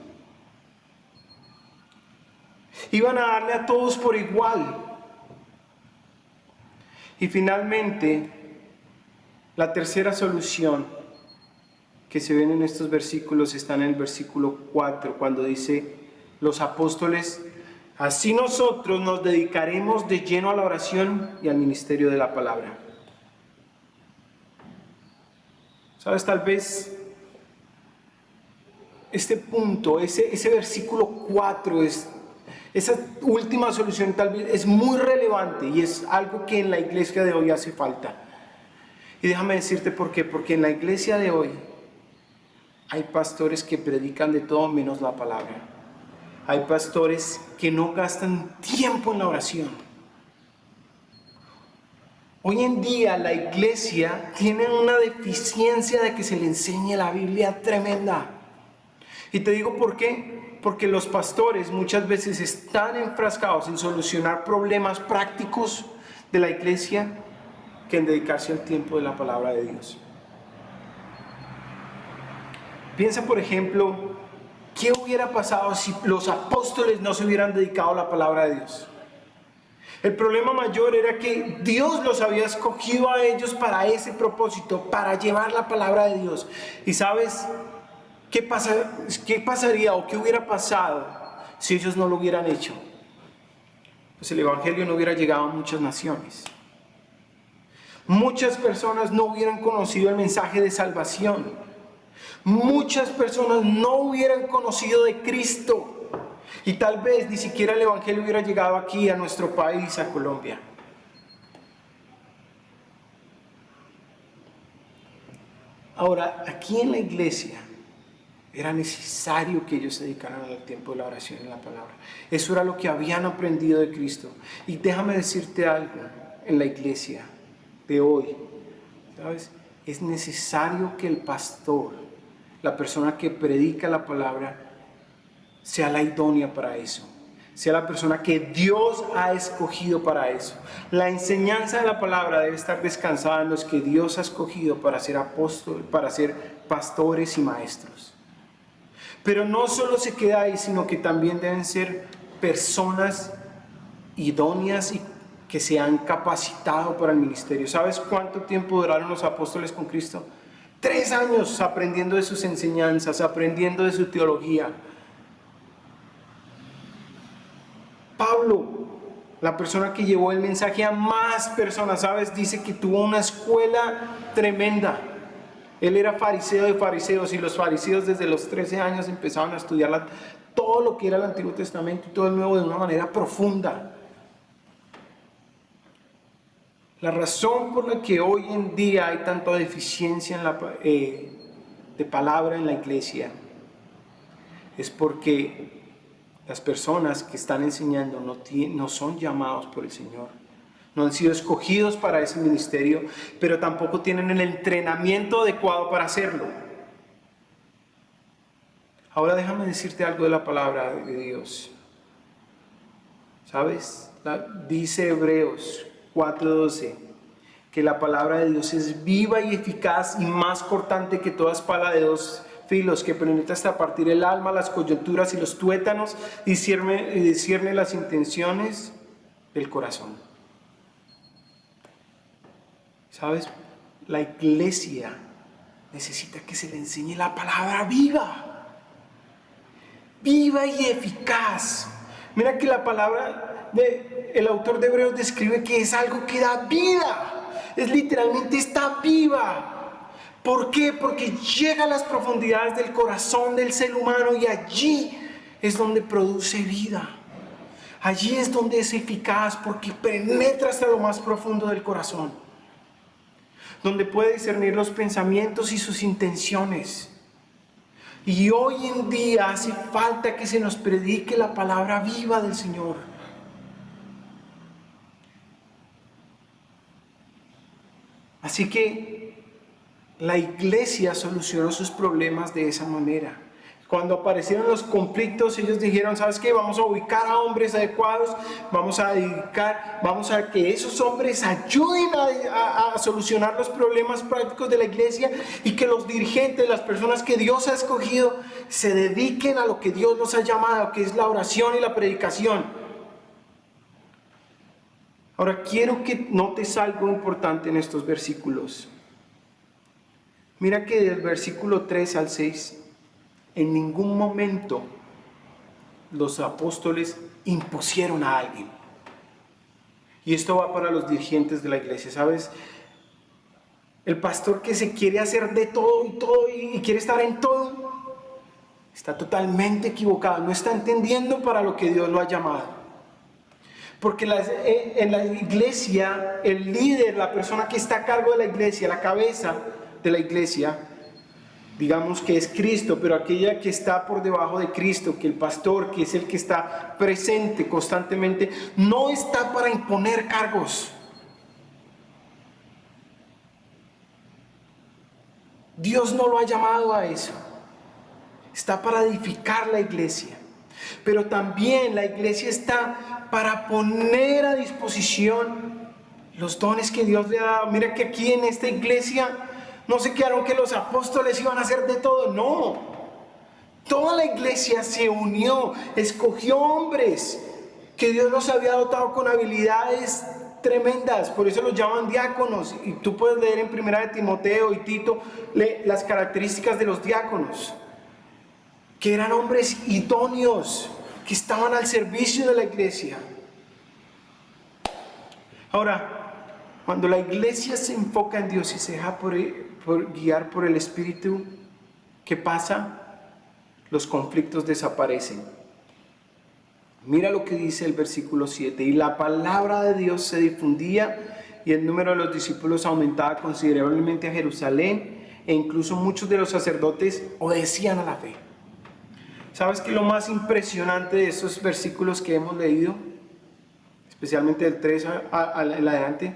Iban a darle a todos por igual. Y finalmente, la tercera solución que se ven en estos versículos está en el versículo 4, cuando dice: los apóstoles, así nosotros nos dedicaremos de lleno a la oración y al ministerio de la palabra. ¿Sabes? Tal vez este punto, ese versículo 4, esa última solución tal vez es muy relevante y es algo que en la iglesia de hoy hace falta. Y déjame decirte por qué. Porque en la iglesia de hoy hay pastores que predican de todo menos la palabra. Hay pastores que no gastan tiempo en la oración. Hoy en día la iglesia tiene una deficiencia de que se le enseñe la Biblia tremenda. Y te digo por qué. Porque los pastores muchas veces están enfrascados en solucionar problemas prácticos de la iglesia que en dedicarse al tiempo de la palabra de Dios. Piensa, por ejemplo, ¿qué hubiera pasado si los apóstoles no se hubieran dedicado a la palabra de Dios? El problema mayor era que Dios los había escogido a ellos para ese propósito, para llevar la palabra de Dios. Y ¿sabes qué pasaría o qué hubiera pasado si ellos no lo hubieran hecho? Pues el evangelio no hubiera llegado a muchas naciones. Muchas personas no hubieran conocido el mensaje de salvación. Muchas personas no hubieran conocido de Cristo. Y tal vez ni siquiera el evangelio hubiera llegado aquí a nuestro país, a Colombia. Ahora, aquí en la iglesia era necesario que ellos se dedicaran al tiempo de la oración y la palabra. Eso era lo que habían aprendido de Cristo. Y déjame decirte algo, en la iglesia de hoy, ¿sabes? Es necesario que el pastor, la persona que predica la palabra, sea la idónea para eso, sea la persona que Dios ha escogido para eso. La enseñanza de la palabra debe estar descansada en los que Dios ha escogido para ser apóstoles, para ser pastores y maestros. Pero no solo se queda ahí, sino que también deben ser personas idóneas y que se han capacitado para el ministerio. ¿Sabes cuánto tiempo duraron los apóstoles con Cristo? 3 años aprendiendo de sus enseñanzas, aprendiendo de su teología. Pablo, la persona que llevó el mensaje a más personas, ¿sabes? Dice que tuvo una escuela tremenda. Él era fariseo de fariseos, y los fariseos desde los 13 años empezaban a estudiar todo lo que era el Antiguo Testamento y todo el Nuevo de una manera profunda. La razón por la que hoy en día hay tanta deficiencia de palabra en la iglesia es porque las personas que están enseñando no son llamados por el Señor. No han sido escogidos para ese ministerio, pero tampoco tienen el entrenamiento adecuado para hacerlo. Ahora déjame decirte algo de la palabra de Dios. ¿Sabes? Dice Hebreos 4:12 que la palabra de Dios es viva y eficaz y más cortante que toda espada de 2 filos, que penetra hasta partir el alma, las coyunturas y los tuétanos, y discierne las intenciones del corazón. ¿Sabes? La iglesia necesita que se le enseñe la palabra viva y eficaz. Mira que la palabra el autor de Hebreos describe que es algo que da vida. Es literalmente, está viva. ¿Por qué? Porque llega a las profundidades del corazón del ser humano y allí es donde produce vida. Allí es donde es eficaz, porque penetra hasta lo más profundo del corazón, donde puede discernir los pensamientos y sus intenciones. Y hoy en día hace falta que se nos predique la palabra viva del Señor. Así que la iglesia solucionó sus problemas de esa manera. Cuando aparecieron los conflictos, ellos dijeron, ¿sabes qué? Vamos a ubicar a hombres adecuados, vamos a que esos hombres ayuden a solucionar los problemas prácticos de la iglesia, y que los dirigentes, las personas que Dios ha escogido, se dediquen a lo que Dios nos ha llamado, que es la oración y la predicación. Ahora quiero que notes algo importante en estos versículos. Mira que del versículo 3 al 6, en ningún momento los apóstoles impusieron a alguien. Y esto va para los dirigentes de la iglesia, ¿sabes? El pastor que se quiere hacer de todo y quiere estar en todo, está totalmente equivocado, no está entendiendo para lo que Dios lo ha llamado. Porque en la iglesia, el líder, la persona que está a cargo de la iglesia, la cabeza de la iglesia, digamos que es Cristo, pero aquella que está por debajo de Cristo, que el pastor, que es el que está presente constantemente, no está para imponer cargos. Dios no lo ha llamado a eso. Está para edificar la iglesia. Pero también la iglesia está para poner a disposición los dones que Dios le ha dado. Mira que aquí en esta iglesia no se quedaron que los apóstoles iban a hacer de todo, no. Toda la iglesia se unió, escogió hombres que Dios los había dotado con habilidades tremendas, por eso los llaman diáconos. Y tú puedes leer en 1 de Timoteo y Tito las características de los diáconos, que eran hombres idóneos, que estaban al servicio de la iglesia. Ahora, cuando la iglesia se enfoca en Dios y se deja guiar por el Espíritu, ¿qué pasa? Los conflictos desaparecen. Mira lo que dice el versículo 7. Y la palabra de Dios se difundía y el número de los discípulos aumentaba considerablemente a Jerusalén, e incluso muchos de los sacerdotes obedecían a la fe. ¿Sabes qué es lo más impresionante de estos versículos que hemos leído? Especialmente del 3 al adelante.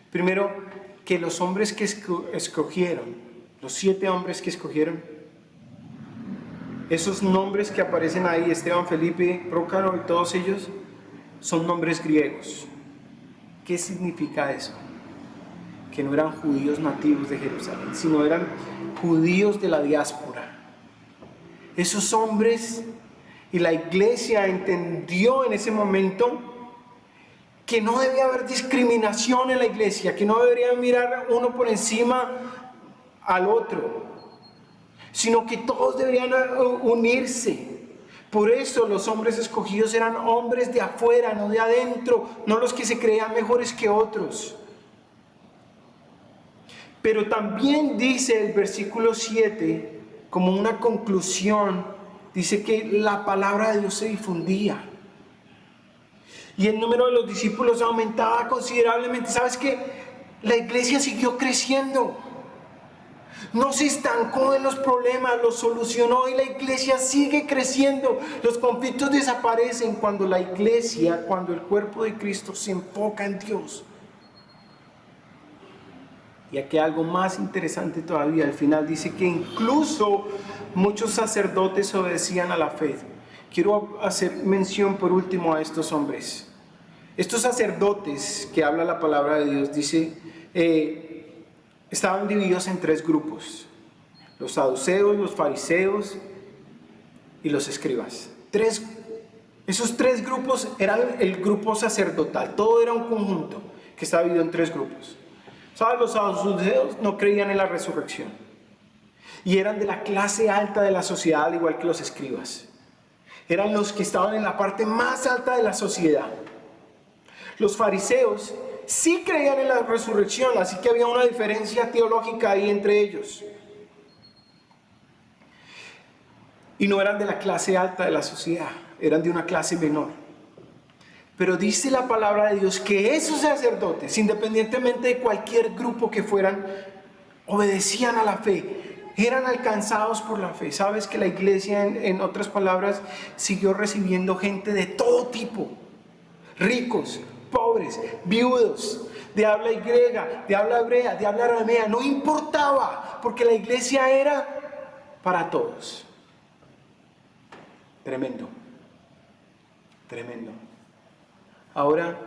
Primero, que los hombres que escogieron, los 7 hombres que escogieron, esos nombres que aparecen ahí, Esteban, Felipe, Prócaro y todos ellos, son nombres griegos. ¿Qué significa eso? Que no eran judíos nativos de Jerusalén, sino eran judíos de la diáspora. Esos hombres y la iglesia entendió en ese momento que no debía haber discriminación en la iglesia, que no debería mirar uno por encima al otro, sino que todos deberían unirse. Por eso los hombres escogidos eran hombres de afuera, no de adentro, no los que se creían mejores que otros. Pero también dice el versículo 7, como una conclusión, dice que la palabra de Dios se difundía. Y el número de los discípulos aumentaba considerablemente. ¿Sabes qué? La iglesia siguió creciendo. No se estancó en los problemas, los solucionó y la iglesia sigue creciendo. Los conflictos desaparecen cuando la iglesia, cuando el cuerpo de Cristo se enfoca en Dios. Y aquí algo más interesante todavía, al final dice que incluso muchos sacerdotes obedecían a la fe. Quiero hacer mención por último a estos hombres. Estos sacerdotes que habla la palabra de Dios, dice, estaban divididos en 3 grupos. Los saduceos, los fariseos y los escribas. Esos 3 grupos eran el grupo sacerdotal. Todo era un conjunto que estaba dividido en 3 grupos. ¿Sabes? Los saduceos no creían en la resurrección. Y eran de la clase alta de la sociedad, al igual que los escribas. Eran los que estaban en la parte más alta de la sociedad. Los fariseos sí creían en la resurrección, así que había una diferencia teológica ahí entre ellos. Y no eran de la clase alta de la sociedad, eran de una clase menor. Pero dice la palabra de Dios que esos sacerdotes, independientemente de cualquier grupo que fueran, obedecían a la fe, eran alcanzados por la fe. Sabes que la iglesia, en otras palabras, siguió recibiendo gente de todo tipo, ricos, pobres, viudos, de habla griega, de habla hebrea, de habla aramea, no importaba, porque la iglesia era para todos. Tremendo, tremendo. Ahora,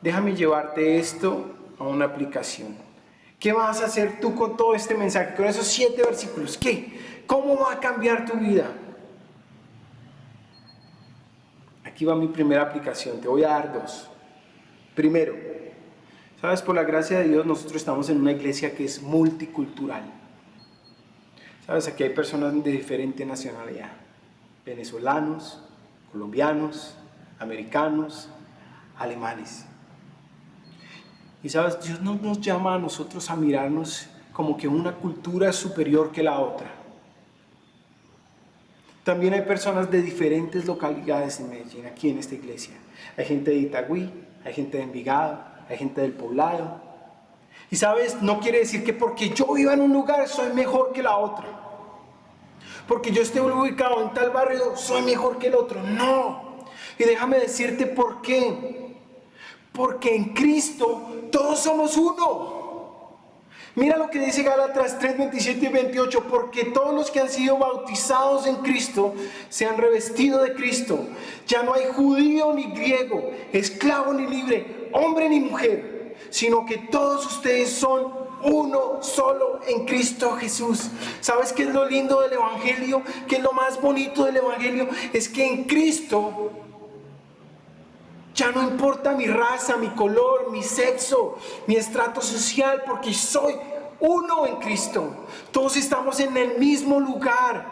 déjame llevarte esto a una aplicación. ¿Qué vas a hacer tú con todo este mensaje, con esos 7 versículos? ¿Qué? ¿Cómo va a cambiar tu vida? Aquí va mi primera aplicación, te voy a dar 2. Primero, sabes, por la gracia de Dios nosotros estamos en una iglesia que es multicultural. Sabes, aquí hay personas de diferente nacionalidad. Venezolanos, colombianos, americanos, alemanes. Y sabes, Dios no nos llama a nosotros a mirarnos como que una cultura es superior que la otra. También hay personas de diferentes localidades en Medellín, aquí en esta iglesia. Hay gente de Itagüí, hay gente de Envigado, hay gente del Poblado. Y sabes, no quiere decir que porque yo viva en un lugar soy mejor que la otra. Porque yo esté ubicado en tal barrio soy mejor que el otro. No. Y déjame decirte por qué. Porque en Cristo todos somos uno. Mira lo que dice Gálatas 3, 27 y 28. Porque todos los que han sido bautizados en Cristo se han revestido de Cristo. Ya no hay judío ni griego, esclavo ni libre, hombre ni mujer, sino que todos ustedes son uno solo en Cristo Jesús. ¿Sabes qué es lo lindo del Evangelio? ¿Qué es lo más bonito del Evangelio? Es que en Cristo ya no importa mi raza, mi color, mi sexo, mi estrato social, porque soy uno en Cristo. Todos estamos en el mismo lugar.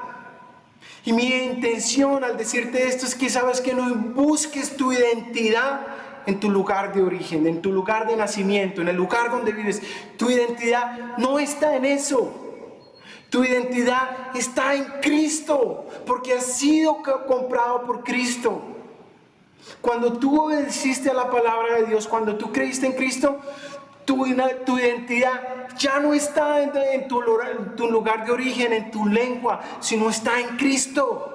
Y mi intención al decirte esto es que sabes que no busques tu identidad en tu lugar de origen, en tu lugar de nacimiento, en el lugar donde vives. Tu identidad no está en eso. Tu identidad está en Cristo, porque has sido comprado por Cristo. Cuando tú obedeciste a la palabra de Dios, cuando tú creíste en Cristo, tu identidad ya no está en tu lugar de origen, en tu lengua, sino está en Cristo.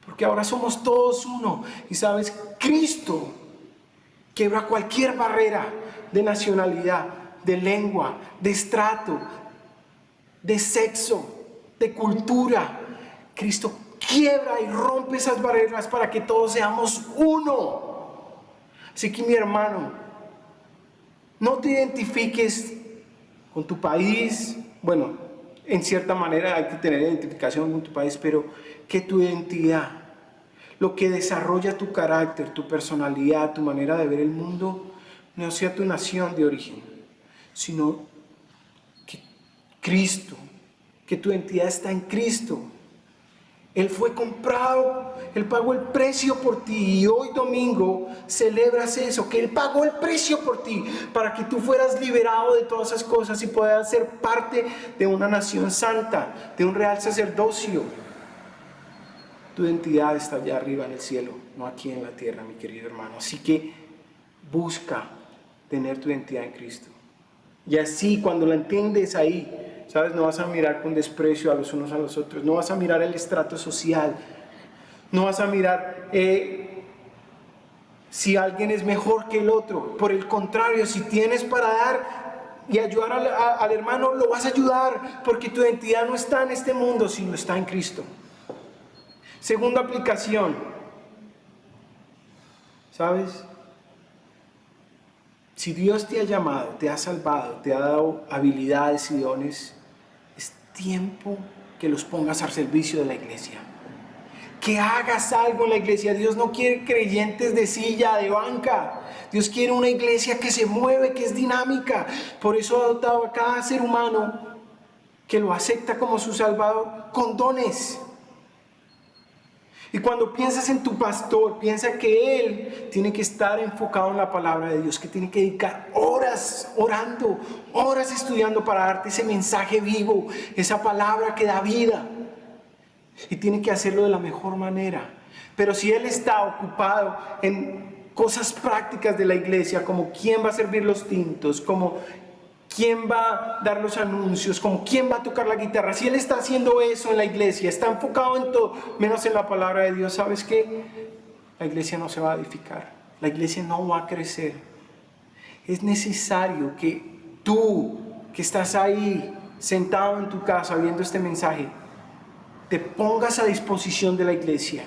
Porque ahora somos todos uno. Y sabes, Cristo quebra cualquier barrera de nacionalidad, de lengua, de estrato, de sexo, de cultura. Cristo quiebra y rompe esas barreras para que todos seamos uno. Así que mi hermano, no te identifiques con tu país, bueno, en cierta manera hay que tener identificación con tu país, pero que tu identidad, lo que desarrolla tu carácter, tu personalidad, tu manera de ver el mundo, no sea tu nación de origen, sino que Cristo, que tu identidad está en Cristo. Él fue comprado, Él pagó el precio por ti y hoy domingo celebras eso, que Él pagó el precio por ti para que tú fueras liberado de todas esas cosas y puedas ser parte de una nación santa, de un real sacerdocio. Tu identidad está allá arriba en el cielo, no aquí en la tierra, mi querido hermano. Así que busca tener tu identidad en Cristo. Y así cuando la entiendes ahí, ¿sabes? No vas a mirar con desprecio a los unos a los otros. No vas a mirar el estrato social. No vas a mirar si alguien es mejor que el otro. Por el contrario, si tienes para dar y ayudar al hermano, lo vas a ayudar. Porque tu identidad no está en este mundo, sino está en Cristo. Segunda aplicación. ¿Sabes? Si Dios te ha llamado, te ha salvado, te ha dado habilidades y dones, es tiempo que los pongas al servicio de la iglesia. Que hagas algo en la iglesia. Dios no quiere creyentes de silla, de banca. Dios quiere una iglesia que se mueve, que es dinámica. Por eso ha dotado a cada ser humano que lo acepta como su Salvador con dones. Y cuando piensas en tu pastor, piensa que él tiene que estar enfocado en la palabra de Dios, que tiene que dedicar horas orando, horas estudiando para darte ese mensaje vivo, esa palabra que da vida. Y tiene que hacerlo de la mejor manera. Pero si él está ocupado en cosas prácticas de la iglesia, como quién va a servir los tintos, como quién va a dar los anuncios, como quién va a tocar la guitarra, si él está haciendo eso en la iglesia, está enfocado en todo, menos en la palabra de Dios, ¿sabes qué? La iglesia no se va a edificar, la iglesia no va a crecer. Es necesario que tú, que estás ahí, sentado en tu casa, viendo este mensaje, te pongas a disposición de la iglesia,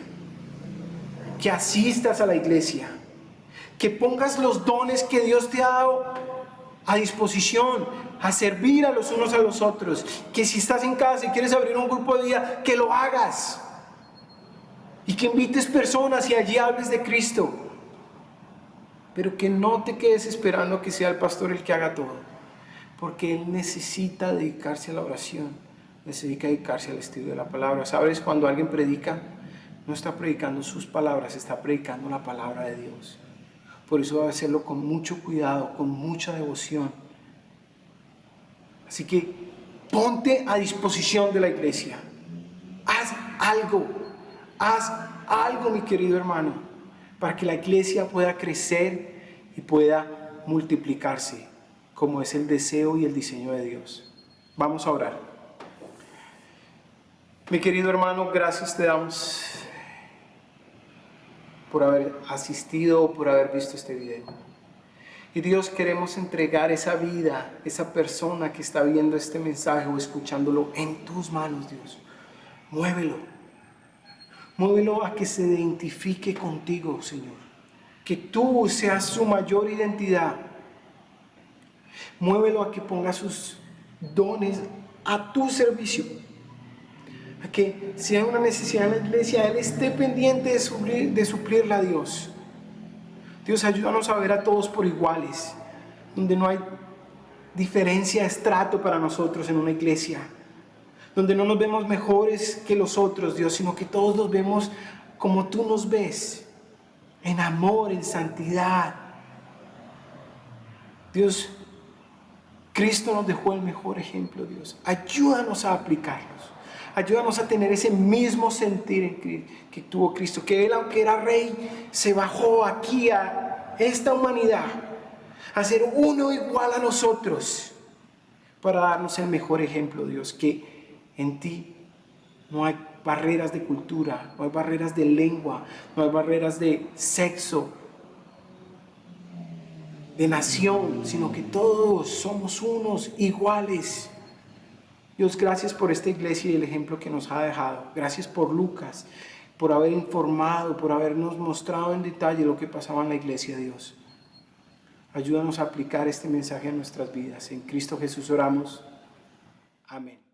que asistas a la iglesia, que pongas los dones que Dios te ha dado a disposición, a servir a los unos a los otros, que si estás en casa y quieres abrir un grupo de vida, que lo hagas, y que invites personas y allí hables de Cristo, pero que no te quedes esperando que sea el pastor el que haga todo, porque él necesita dedicarse a la oración, necesita dedicarse al estudio de la palabra. ¿Sabes? Cuando alguien predica, no está predicando sus palabras, está predicando la palabra de Dios. Por eso debe hacerlo con mucho cuidado, con mucha devoción. Así que ponte a disposición de la iglesia. Haz algo, mi querido hermano, para que la iglesia pueda crecer y pueda multiplicarse, como es el deseo y el diseño de Dios. Vamos a orar. Mi querido hermano, gracias te damos por haber asistido, por haber visto este video. Y Dios, queremos entregar esa vida, esa persona que está viendo este mensaje o escuchándolo en tus manos, Dios. Muévelo. Muévelo a que se identifique contigo, Señor. Que tú seas su mayor identidad. Muévelo a que ponga sus dones a tu servicio. A que si hay una necesidad en la iglesia, Él esté pendiente de suplirla a Dios. Dios, ayúdanos a ver a todos por iguales, donde no hay diferencia de estrato para nosotros en una iglesia, donde no nos vemos mejores que los otros, Dios, sino que todos nos vemos como tú nos ves, en amor, en santidad. Dios, Cristo nos dejó el mejor ejemplo, Dios. Ayúdanos a aplicarlos. Ayúdanos a tener ese mismo sentir que tuvo Cristo, que Él, aunque era rey, se bajó aquí a esta humanidad, a ser uno igual a nosotros, para darnos el mejor ejemplo, Dios, que en ti no hay barreras de cultura, no hay barreras de lengua, no hay barreras de sexo, de nación, sino que todos somos unos iguales. Dios, gracias por esta iglesia y el ejemplo que nos ha dejado. Gracias por Lucas, por haber informado, por habernos mostrado en detalle lo que pasaba en la iglesia, Dios. Ayúdanos a aplicar este mensaje a nuestras vidas. En Cristo Jesús oramos. Amén.